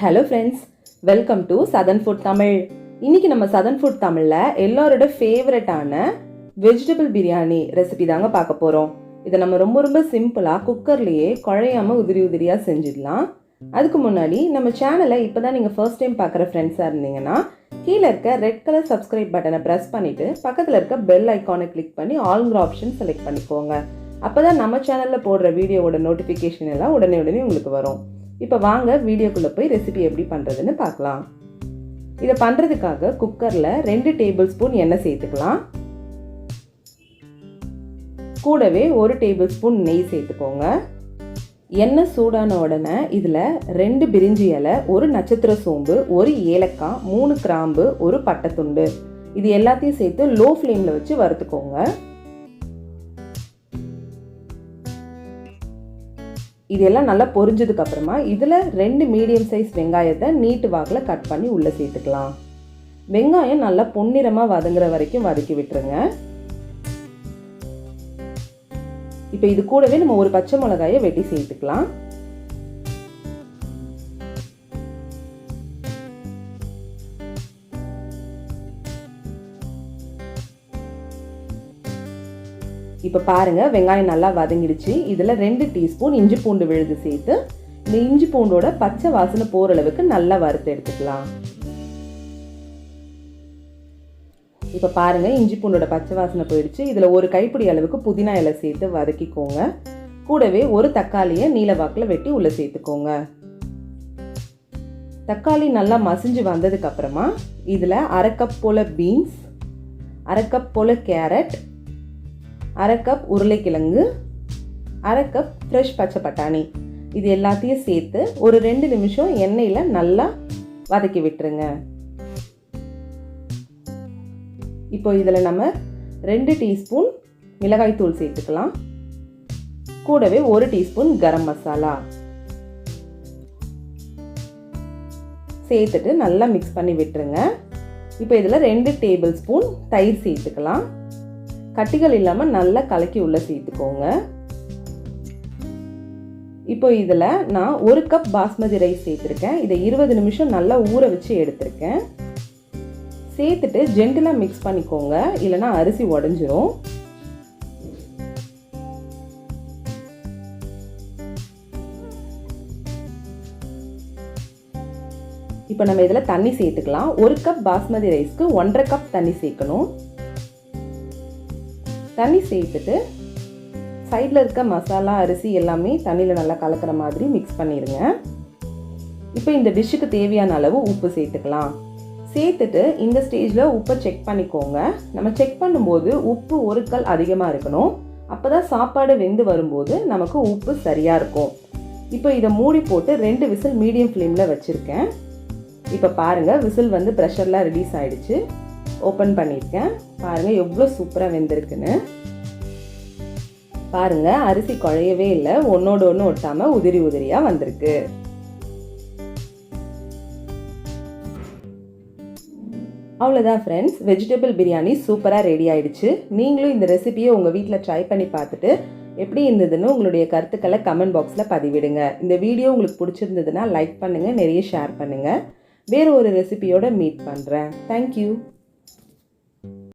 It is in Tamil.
Hello friends, welcome to southern food Tamil. இன்னைக்கு நம்ம சதன் ஃபுட் தமிழில் எல்லாரோட ஃபேவரட்டான வெஜிடபிள் பிரியாணி ரெசிபி தாங்க பார்க்க போகிறோம். இதை நம்ம ரொம்ப சிம்பிளாக குக்கர்லேயே குழையாமல் உதிரி உதிரியாக செஞ்சிடலாம். அதுக்கு முன்னாடி நம்ம சேனலை இப்போ தான் நீங்கள் ஃபர்ஸ்ட் டைம் பார்க்குற ஃப்ரெண்ட்ஸாக இருந்தீங்கன்னா கீழே இருக்க ரெட் கலர் சப்ஸ்கிரைப் பட்டனை ப்ரெஸ் பண்ணிவிட்டு பக்கத்தில் இருக்க பெல் ஐக்கானை கிளிக் பண்ணி ஆல்ங்கிற ஆப்ஷன் செலக்ட் பண்ணிக்கோங்க. அப்போ தான் நம்ம சேனலில் போடுற வீடியோவோட நோட்டிஃபிகேஷன் எல்லாம் உடனே உங்களுக்கு வரும். இப்போ வாங்க வீடியோக்குள்ளே போய் ரெசிபி எப்படி பண்ணுறதுன்னு பார்க்கலாம். இதை பண்ணுறதுக்காக குக்கரில் 2 டேபிள் ஸ்பூன் எண்ணெய் சேர்த்துக்கலாம். கூடவே 1 டேபிள் ஸ்பூன் நெய் சேர்த்துக்கோங்க. எண்ணெய் சூடான உடனே இதில் 2 பிரிஞ்சி இலை, 1 நட்சத்திர சோம்பு, 1 ஏலக்காய், 3 கிராம்பு, 1 பட்டைத்துண்டு, இது எல்லாத்தையும் சேர்த்து லோ ஃப்ளேமில் வச்சு வறுத்துக்கோங்க. இதெல்லாம் நல்லா பொரிஞ்சதுக்கு அப்புறமா இதில் 2 மீடியம் சைஸ் வெங்காயத்தை நீட்டு வாக்கில் கட் பண்ணி உள்ளே சேர்த்துக்கலாம். வெங்காயம் நல்லா பொன்னிறமாக வதங்குற வரைக்கும் வதக்கி விட்டுருங்க. இப்போ இது கூடவே நம்ம ஒரு பச்சை மிளகாயை வெட்டி சேர்த்துக்கலாம். இப்போ பாருங்கள், வெங்காயம் நல்லா வதங்கிடுச்சு. இதில் 2 டீஸ்பூன் இஞ்சி பூண்டு விழுது சேர்த்து இந்த இஞ்சி பூண்டோட பச்சை வாசனை போகிற அளவுக்கு நல்லா வறுத்து எடுத்துக்கலாம். இப்போ பாருங்கள், இஞ்சி பூண்டோட பச்சை வாசனை போயிடுச்சு. இதில் ஒரு கைப்பிடி அளவுக்கு புதினா இலை சேர்த்து வதக்கிக்கோங்க. கூடவே ஒரு தக்காளியை நீல வாக்கில் வெட்டி உள்ளே சேர்த்துக்கோங்க. தக்காளி நல்லா மசிஞ்சு வந்ததுக்கு அப்புறமா இதில் 1/2 கப் போல் பீன்ஸ், 1/2 கப் போல் கேரட், 1/2 கப் உருளைக்கிழங்கு, 1/2 கப் ஃப்ரெஷ் பச்சை பட்டாணி, இது எல்லாத்தையும் சேர்த்து ஒரு 2 நிமிஷம் எண்ணெயில் நல்லா வதக்கி விட்டுருங்க. இப்போ இதில் நம்ம 2 டீஸ்பூன் மிளகாய் தூள் சேர்த்துக்கலாம். கூடவே 1 டீஸ்பூன் கரம் மசாலா சேர்த்துட்டு நல்லா மிக்ஸ் பண்ணி விட்டுருங்க. இப்போ இதில் 2 டேபிள் ஸ்பூன் தயிர் சேர்த்துக்கலாம். கட்டிகள் இல்லாமல் நல்லா கலக்கி உள்ளே சேர்த்துக்கோங்க. இப்போ இதில் நான் 1 கப் பாஸ்மதி ரைஸ் சேர்த்துருக்கேன். இதை 20 நிமிஷம் நல்லா ஊற வச்சு எடுத்திருக்கேன். சேர்த்துட்டு ஜென்டிலாக மிக்ஸ் பண்ணிக்கோங்க, இல்லைனா அரிசி உடஞ்சிரும். இப்போ நம்ம இதில் தண்ணி சேர்த்துக்கலாம். 1 கப் பாஸ்மதி ரைஸ்க்கு 1.5 கப் தண்ணி சேர்க்கணும். தண்ணி சேர்த்துட்டு சைடில் இருக்க மசாலா, அரிசி எல்லாமே தண்ணியில் நல்லா கலக்கிற மாதிரி மிக்ஸ் பண்ணிடுங்க. இப்போ இந்த டிஷ்ஷுக்கு தேவையான அளவு உப்பு சேர்த்துக்கலாம். சேர்த்துட்டு இந்த ஸ்டேஜில் உப்பை செக் பண்ணிக்கோங்க. நம்ம செக் பண்ணும்போது உப்பு 1 கல் அதிகமாக இருக்கணும். அப்போ தான் சாப்பாடு வெந்து வரும்போது நமக்கு உப்பு சரியாக இருக்கும். இப்போ இதை மூடி போட்டு 2 விசில் மீடியம் ஃப்ளேமில் வச்சுருக்கேன். இப்போ பாருங்கள், விசில் வந்து ப்ரெஷர்லாம் ரிலீஸ் ஆகிடுச்சு. ஓப்பன் பண்ணியிருக்கேன். பாருங்கள் எவ்வளோ சூப்பராக வெந்திருக்குன்னு. பாருங்கள், அரிசி குழையவே இல்லை, ஒன்றோடு ஒன்று ஒட்டாமல் உதிரி உதிரியாக வந்திருக்கு. அவ்வளோதான் ஃப்ரெண்ட்ஸ், வெஜிடபிள் பிரியாணி சூப்பராக ரெடி ஆயிடுச்சு. நீங்களும் இந்த ரெசிபியை உங்கள் வீட்டில் ட்ரை பண்ணி பார்த்துட்டு எப்படி இருந்ததுன்னு உங்களுடைய கருத்துக்களை கமெண்ட் பாக்ஸில் பதிவிடுங்க. இந்த வீடியோ உங்களுக்கு பிடிச்சிருந்ததுன்னா லைக் பண்ணுங்கள், நிறைய ஷேர் பண்ணுங்கள். வேறு ஒரு ரெசிபியோட மீட் பண்ணுறேன். தேங்க்யூ.